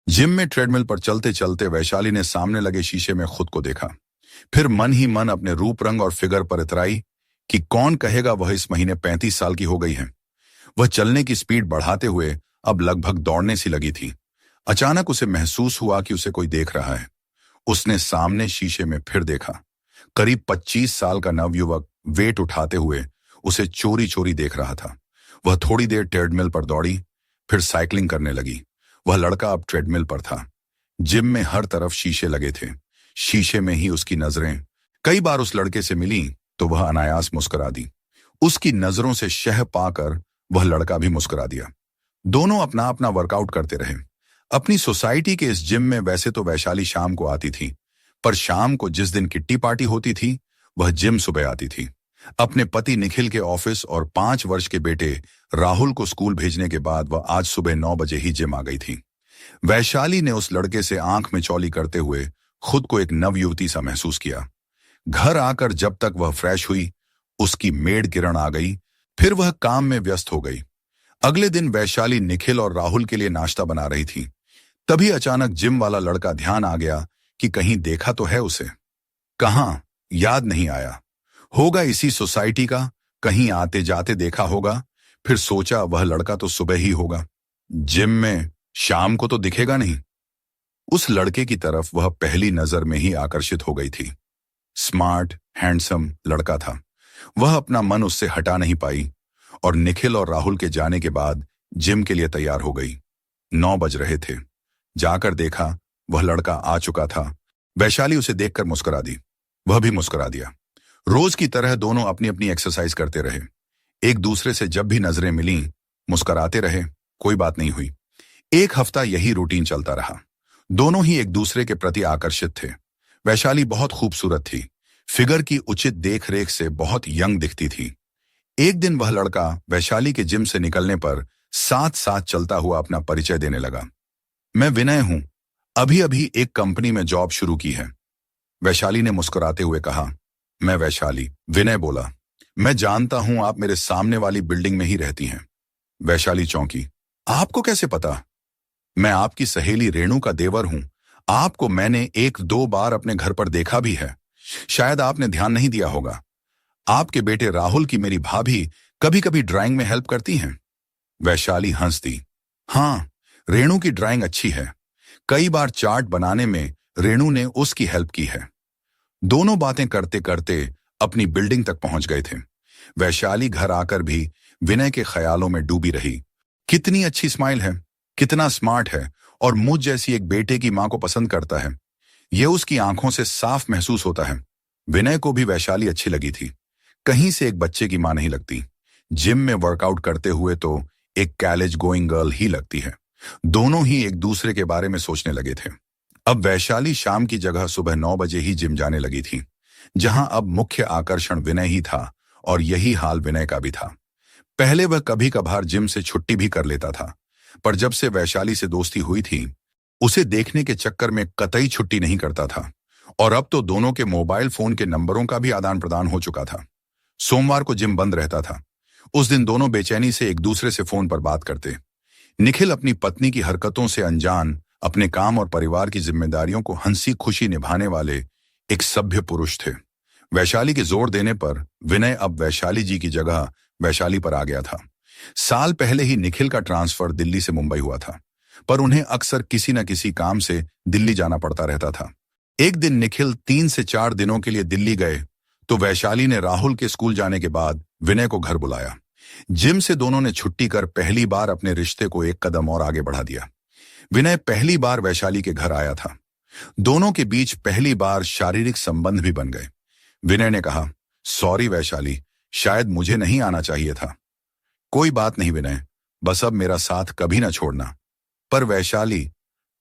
Gym में treadmill पर चलते चलते वैशाली ने सामने लगे शीशे में खुद को देखा। फिर मन ही मन अपने रूप रंग और फिगर पर इतराई कि कौन कहेगा वह इस महीने 35 साल की हो गई है। वह चलने की स्पीड बढ़ाते हुए अब लगभग दौड़ने सी लगी थी। अचानक उसे महसूस हुआ कि उसे कोई देख रहा है। उसने सामने शीशे में फिर देखा। करीब 25 साल का नवयुवक वेट उठाते हुए उसे चोरी चोरी देख रहा था। वह थोड़ी देर ट्रेडमिल पर दौड़ी, फिर साइकिलिंग करने लगी। वह लड़का अब ट्रेडमिल पर था। जिम में हर तरफ शीशे लगे थे। शीशे में ही उसकी नजरें कई बार उस लड़के से मिली तो वह अनायास मुस्कुरा दी। उसकी नजरों से शह पाकर वह लड़का भी मुस्कुरा दिया। दोनों अपना अपना वर्कआउट करते रहे। अपनी सोसाइटी के इस जिम में वैसे तो वैशाली शाम को आती थी, पर शाम को जिस दिन किट्टी पार्टी होती थी वह जिम सुबह आती थी। अपने पति निखिल के ऑफिस और 5 वर्ष के बेटे राहुल को स्कूल भेजने के बाद वह आज सुबह 9 बजे ही जिम आ गई थी। वैशाली ने उस लड़के से आंख में चौली करते हुए खुद को एक नवयुवती सा महसूस किया। घर आकर जब तक वह फ्रेश हुई, उसकी मेड किरण आ गई। फिर वह काम में व्यस्त हो गई। अगले दिन वैशाली निखिल और राहुल के लिए नाश्ता बना रही थी। तभी अचानक जिम वाला लड़का ध्यान आ गया कि कहीं देखा तो है उसे। कहाँ, याद नहीं आया। होगा इसी सोसाइटी का, कहीं आते जाते देखा होगा। फिर सोचा वह लड़का तो सुबह ही होगा, जिम में शाम को तो दिखेगा नहीं। उस लड़के की तरफ वह पहली नजर में ही आकर्षित हो गई थी। स्मार्ट, हैंडसम लड़का था। वह अपना मन उससे हटा नहीं पाई और निखिल और राहुल के जाने के बाद जिम के लिए तैयार हो गई। 9 बज रहे थे। जाकर देखा वह लड़का आ चुका था। वैशाली उसे देखकर मुस्कुरा दी। वह भी मुस्कुरा दिया। रोज की तरह दोनों अपनी अपनी एक्सरसाइज करते रहे। एक दूसरे से जब भी नजरें मिलीं, मुस्कुराते रहे। कोई बात नहीं हुई। एक हफ्ता यही रूटीन चलता रहा। दोनों ही एक दूसरे के प्रति आकर्षित थे। वैशाली बहुत खूबसूरत थी। फिगर की उचित देखरेख से बहुत यंग दिखती थी। एक दिन वह लड़का वैशाली के जिम से निकलने पर साथ साथ चलता हुआ अपना परिचय देने लगा। मैं विनय हूं, अभी अभी एक कंपनी में जॉब शुरू की है। वैशाली ने मुस्कुराते हुए कहा। मैं वैशाली, विनय बोला। मैं जानता हूं आप मेरे सामने वाली बिल्डिंग में ही रहती हैं। वैशाली चौंकी। आपको कैसे पता? मैं आपकी सहेली रेणु का देवर हूं। आपको मैंने 1-2 बार अपने घर पर देखा भी है। शायद आपने ध्यान नहीं दिया होगा। आपके बेटे राहुल की मेरी भाभी कभी कभी ड्राइंग में हेल्प करती हैं। वैशाली हंस दी। हाँ, रेणु की ड्राइंग अच्छी है। कई बार चार्ट बनाने में रेणु ने उसकी हेल्प की है। दोनों बातें करते करते अपनी बिल्डिंग तक पहुंच गए थे। वैशाली घर आकर भी विनय के ख्यालों में डूबी रही। कितनी अच्छी स्माइल है, कितना स्मार्ट है और मुझ जैसी एक बेटे की मां को पसंद करता है। यह उसकी आंखों से साफ महसूस होता है। विनय को भी वैशाली अच्छी लगी थी। कहीं से एक बच्चे की मां नहीं लगती। जिम में वर्कआउट करते हुए तो एक कॉलेज गोइंग गर्ल ही लगती है। दोनों ही एक दूसरे के बारे में सोचने लगे थे। अब वैशाली शाम की जगह सुबह 9 बजे ही जिम जाने लगी थी, जहां अब मुख्य आकर्षण विनय ही था और यही हाल विनय का भी था। पहले वह कभी कभार जिम से छुट्टी भी कर लेता था, पर जब से वैशाली से दोस्ती हुई थी, उसे देखने के चक्कर में कतई छुट्टी नहीं करता था। और अब तो दोनों के मोबाइल फोन के नंबरों का भी आदान प्रदान हो चुका था। सोमवार को जिम बंद रहता था। उस दिन दोनों बेचैनी से एक दूसरे से फोन पर बात करते। निखिल अपनी पत्नी की हरकतों से अनजान अपने काम और परिवार की जिम्मेदारियों को हंसी खुशी निभाने वाले एक सभ्य पुरुष थे। वैशाली के जोर देने पर विनय अब वैशाली जी की जगह वैशाली पर आ गया था। साल पहले ही निखिल का ट्रांसफर दिल्ली से मुंबई हुआ था, पर उन्हें अक्सर किसी न किसी काम से दिल्ली जाना पड़ता रहता था। एक दिन निखिल 3 से 4 दिनों के लिए दिल्ली गए तो वैशाली ने राहुल के स्कूल जाने के बाद विनय को घर बुलाया। जिम से दोनों ने छुट्टी कर पहली बार अपने रिश्ते को एक कदम और आगे बढ़ा दिया। विनय पहली बार वैशाली के घर आया था। दोनों के बीच पहली बार शारीरिक संबंध भी बन गए। विनय ने कहा, सॉरी वैशाली, शायद मुझे नहीं आना चाहिए था। कोई बात नहीं विनय, बस अब मेरा साथ कभी ना छोड़ना। पर वैशाली,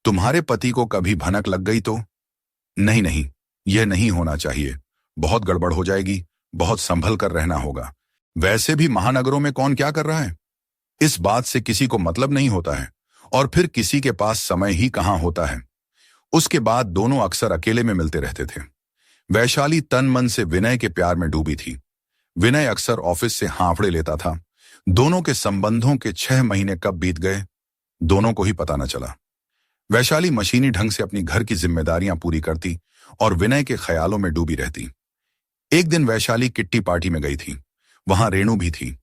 तुम्हारे पति को कभी भनक लग गई तो? नहीं नहीं, यह नहीं होना चाहिए। बहुत गड़बड़ हो जाएगी। बहुत संभल कर रहना होगा। वैसे भी महानगरों में कौन क्या कर रहा है, इस बात से किसी को मतलब नहीं होता है। और फिर किसी के पास समय ही कहां होता है। उसके बाद दोनों अक्सर अकेले में मिलते रहते थे। वैशाली तन मन से विनय के प्यार में डूबी थी। विनय अक्सर ऑफिस से हांफड़े लेता था। दोनों के संबंधों के 6 महीने कब बीत गए, दोनों को ही पता न चला। वैशाली मशीनी ढंग से अपनी घर की जिम्मेदारियां पूरी करती और विनय के ख्यालों में डूबी रहती। एक दिन वैशाली किट्टी पार्टी में गई थी। वहां रेणु भी थी।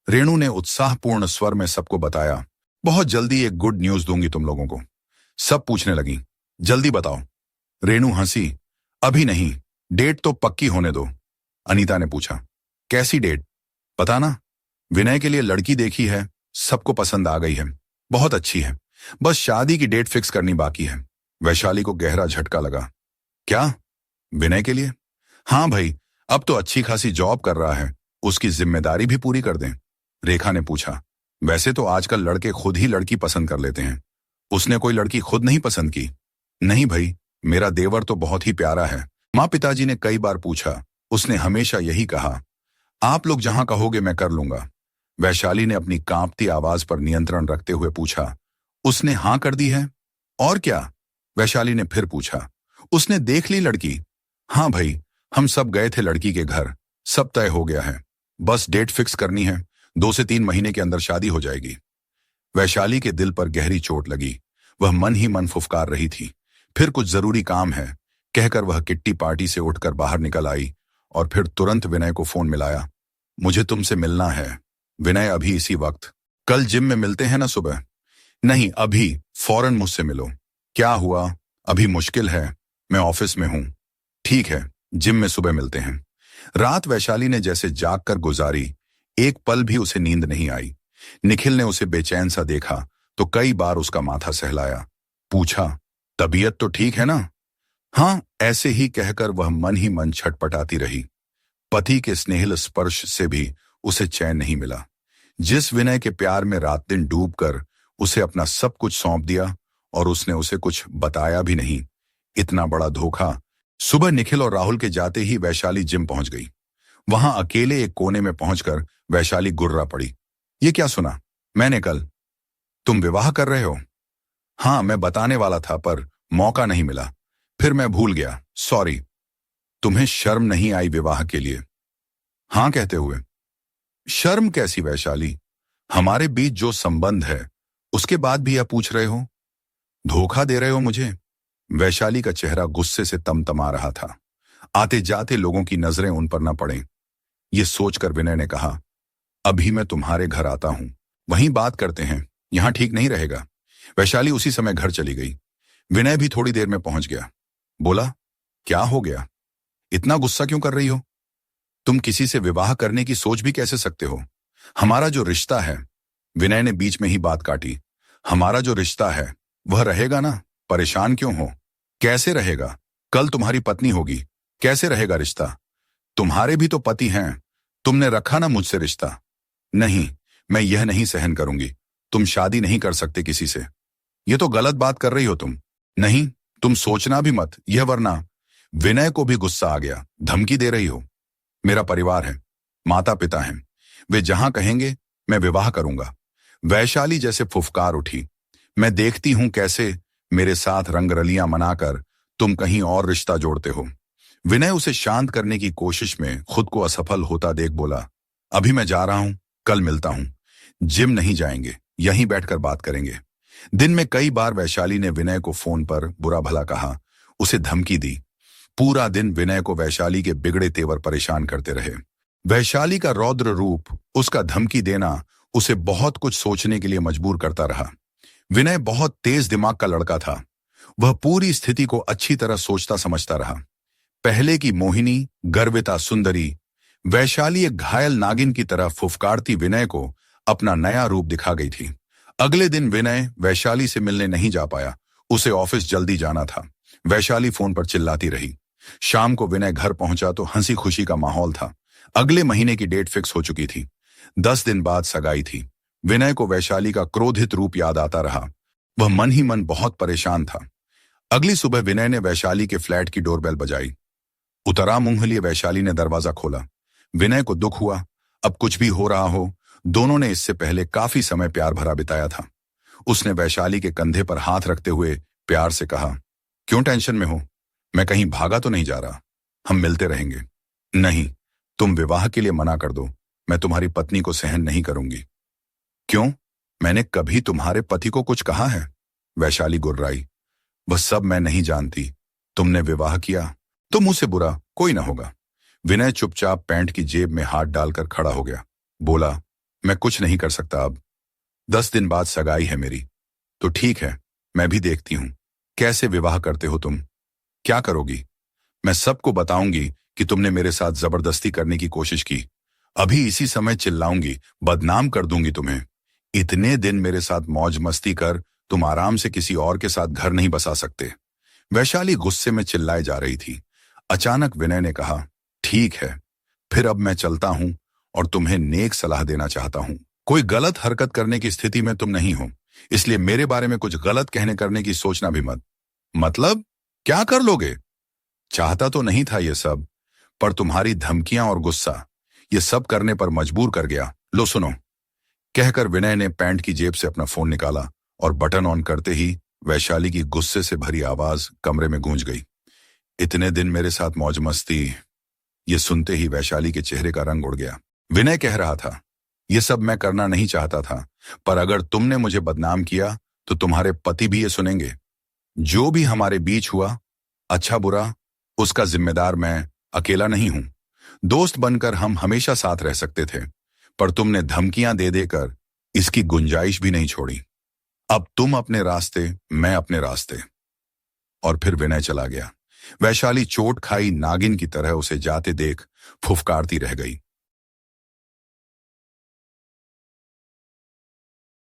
रेणु ने उत्साहपूर्ण स्वर में सबको बताया, बहुत जल्दी एक गुड न्यूज दूंगी तुम लोगों को। सब पूछने लगी, जल्दी बताओ। रेणु हंसी, अभी नहीं, डेट तो पक्की होने दो। अनीता ने पूछा, कैसी डेट? पता ना, विनय के लिए लड़की देखी है, सबको पसंद आ गई है, बहुत अच्छी है, बस शादी की डेट फिक्स करनी बाकी है। वैशाली को गहरा झटका लगा। क्या, विनय के लिए? हाँ भाई, अब तो अच्छी खासी जॉब कर रहा है, उसकी जिम्मेदारी भी पूरी कर दें। रेखा ने पूछा, वैसे तो आजकल लड़के खुद ही लड़की पसंद कर लेते हैं, उसने कोई लड़की खुद नहीं पसंद की? नहीं भाई, मेरा देवर तो बहुत ही प्यारा है। माँ पिताजी ने कई बार पूछा, उसने हमेशा यही कहा, आप लोग जहां कहोगे मैं कर लूंगा। वैशाली ने अपनी कांपती आवाज पर नियंत्रण रखते हुए पूछा, उसने हां कर दी है? और क्या? वैशाली ने फिर पूछा, उसने देख ली लड़की? हाँ भाई, हम सब गए थे लड़की के घर, सब तय हो गया है, बस डेट फिक्स करनी है, 2 से 3 महीने के अंदर शादी हो जाएगी। वैशाली के दिल पर गहरी चोट लगी। वह मन ही मन फुफकार रही थी, फिर कुछ जरूरी काम है कहकर वह किट्टी पार्टी से उठकर बाहर निकल आई और फिर तुरंत विनय को फोन मिलाया। मुझे तुमसे मिलना है। विनय, अभी इसी वक्त? कल जिम में मिलते हैं ना सुबह? नहीं, अभी फौरन मुझसे मिलो। क्या हुआ? अभी मुश्किल है, मैं ऑफिस में हूं। ठीक है, जिम में सुबह मिलते हैं। रात वैशाली ने जैसे जाग कर गुजारी, एक पल भी उसे नींद नहीं आई। निखिल ने उसे बेचैन सा देखा तो कई बार उसका माथा सहलाया। पूछा, तबीयत तो ठीक है ना? हाँ, ऐसे ही कहकर वह मन ही मन छटपटाती रही। पति के स्नेहिल स्पर्श से भी उसे चैन नहीं मिला। जिस विनय के प्यार में रात दिन डूबकर उसे अपना सब कुछ सौंप दिया और उसने उसे कुछ बताया भी नहीं, इतना बड़ा धोखा। सुबह निखिल और राहुल के जाते ही वैशाली जिम पहुंच गई। वहां अकेले एक कोने में पहुंचकर वैशाली गुर्रा पड़ी। ये क्या सुना मैंने कल? तुम विवाह कर रहे हो? हाँ, मैं बताने वाला था पर मौका नहीं मिला, फिर मैं भूल गया, सॉरी। तुम्हें शर्म नहीं आई विवाह के लिए? हाँ कहते हुए? शर्म कैसी वैशाली, हमारे बीच जो संबंध है उसके बाद भी यह पूछ रहे हो? धोखा दे रहे हो मुझे? वैशाली का चेहरा गुस्से से तमतमा रहा था। आते जाते लोगों की नजरें उन पर न पड़ें, ये सोचकर विनय ने कहा, अभी मैं तुम्हारे घर आता हूं, वहीं बात करते हैं, यहां ठीक नहीं रहेगा। वैशाली उसी समय घर चली गई। विनय भी थोड़ी देर में पहुंच गया। बोला, क्या हो गया? इतना गुस्सा क्यों कर रही हो? तुम किसी से विवाह करने की सोच भी कैसे सकते हो? हमारा जो रिश्ता है, विनय ने बीच में ही बात काटी, हमारा जो रिश्ता है वह रहेगा ना, परेशान क्यों हो? कैसे रहेगा? कल तुम्हारी पत्नी होगी, कैसे रहेगा रिश्ता? तुम्हारे भी तो पति हैं, तुमने रखा ना मुझसे रिश्ता। नहीं, मैं यह नहीं सहन करूंगी, तुम शादी नहीं कर सकते किसी से। ये तो गलत बात कर रही हो तुम। नहीं, तुम सोचना भी मत यह, वरना। विनय को भी गुस्सा आ गया। धमकी दे रही हो? मेरा परिवार है, माता पिता हैं, वे जहां कहेंगे मैं विवाह करूंगा। वैशाली जैसे फुफकार उठी। मैं देखती हूं कैसे मेरे साथ रंगरलियां मनाकर तुम कहीं और रिश्ता जोड़ते हो। विनय उसे शांत करने की कोशिश में खुद को असफल होता देख बोला, अभी मैं जा रहा हूं, कल मिलता हूं। जिम नहीं जाएंगे, यहीं बैठकर बात करेंगे। दिन में कई बार वैशाली ने विनय को फोन पर बुरा भला कहा, उसे धमकी दी। पूरा दिन विनय को वैशाली के बिगड़े तेवर परेशान करते रहे। वैशाली का रौद्र रूप, उसका धमकी देना उसे बहुत कुछ सोचने के लिए मजबूर करता रहा। विनय बहुत तेज दिमाग का लड़का था। वह पूरी स्थिति को अच्छी तरह सोचता समझता रहा। पहले की मोहिनी, गर्विता सुंदरी, वैशाली एक घायल नागिन की तरह फुफकारती विनय को अपना नया रूप दिखा गई थी। अगले दिन विनय वैशाली से मिलने नहीं जा पाया, उसे ऑफिस जल्दी जाना था। वैशाली फोन पर चिल्लाती रही। शाम को विनय घर पहुंचा तो हंसी खुशी का माहौल था। अगले महीने की डेट फिक्स हो चुकी थी। 10 दिन बाद सगाई थी। विनय को वैशाली का क्रोधित रूप याद आता रहा। वह मन ही मन बहुत परेशान था। अगली सुबह विनय ने वैशाली के फ्लैट की डोरबेल बजाई। उतरा मुंह लिए वैशाली ने दरवाजा खोला। विनय को दुख हुआ, अब कुछ भी हो रहा हो, दोनों ने इससे पहले काफी समय प्यार भरा बिताया था। उसने वैशाली के कंधे पर हाथ रखते हुए प्यार से कहा, क्यों टेंशन में हो? मैं कहीं भागा तो नहीं जा रहा, हम मिलते रहेंगे। नहीं, तुम विवाह के लिए मना कर दो, मैं तुम्हारी पत्नी को सहन नहीं करूंगी। क्यों? मैंने कभी तुम्हारे पति को कुछ कहा है? वैशाली गुर्राई। वह सब मैं नहीं जानती। तुमने विवाह किया तो मुझसे बुरा कोई ना होगा। विनय चुपचाप पैंट की जेब में हाथ डालकर खड़ा हो गया। बोला, मैं कुछ नहीं कर सकता अब। 10 दिन बाद सगाई है मेरी। तो ठीक है, मैं भी देखती हूं कैसे विवाह करते हो तुम। क्या करोगी? मैं सबको बताऊंगी कि तुमने मेरे साथ जबरदस्ती करने की कोशिश की। अभी इसी समय चिल्लाऊंगी, बदनाम कर दूंगी तुम्हें। इतने दिन मेरे साथ मौज मस्ती कर तुम आराम से किसी और के साथ घर नहीं बसा सकते। वैशाली गुस्से में चिल्लाए जा रही थी। अचानक विनय ने कहा, ठीक है, फिर अब मैं चलता हूं और तुम्हें नेक सलाह देना चाहता हूं। कोई गलत हरकत करने की स्थिति में तुम नहीं हो, इसलिए मेरे बारे में कुछ गलत कहने करने की सोचना भी मत। मतलब क्या कर लोगे? चाहता तो नहीं था ये सब, पर तुम्हारी धमकियां और गुस्सा ये सब करने पर मजबूर कर गया। लो सुनो। कहकर विनय ने पैंट की जेब से अपना फोन निकाला और बटन ऑन करते ही वैशाली की गुस्से से भरी आवाज कमरे में गूंज गई। इतने दिन मेरे साथ मौज मस्ती। ये सुनते ही वैशाली के चेहरे का रंग उड़ गया। विनय कह रहा था, ये सब मैं करना नहीं चाहता था, पर अगर तुमने मुझे बदनाम किया तो तुम्हारे पति भी ये सुनेंगे। जो भी हमारे बीच हुआ, अच्छा बुरा, उसका जिम्मेदार मैं अकेला नहीं हूं। दोस्त बनकर हम हमेशा साथ रह सकते थे, पर तुमने धमकियां दे देकर इसकी गुंजाइश भी नहीं छोड़ी। अब तुम अपने रास्ते, मैं अपने रास्ते। और फिर विनय चला गया। वैशाली चोट खाई नागिन की तरह उसे जाते देख फुफकारती रह गई।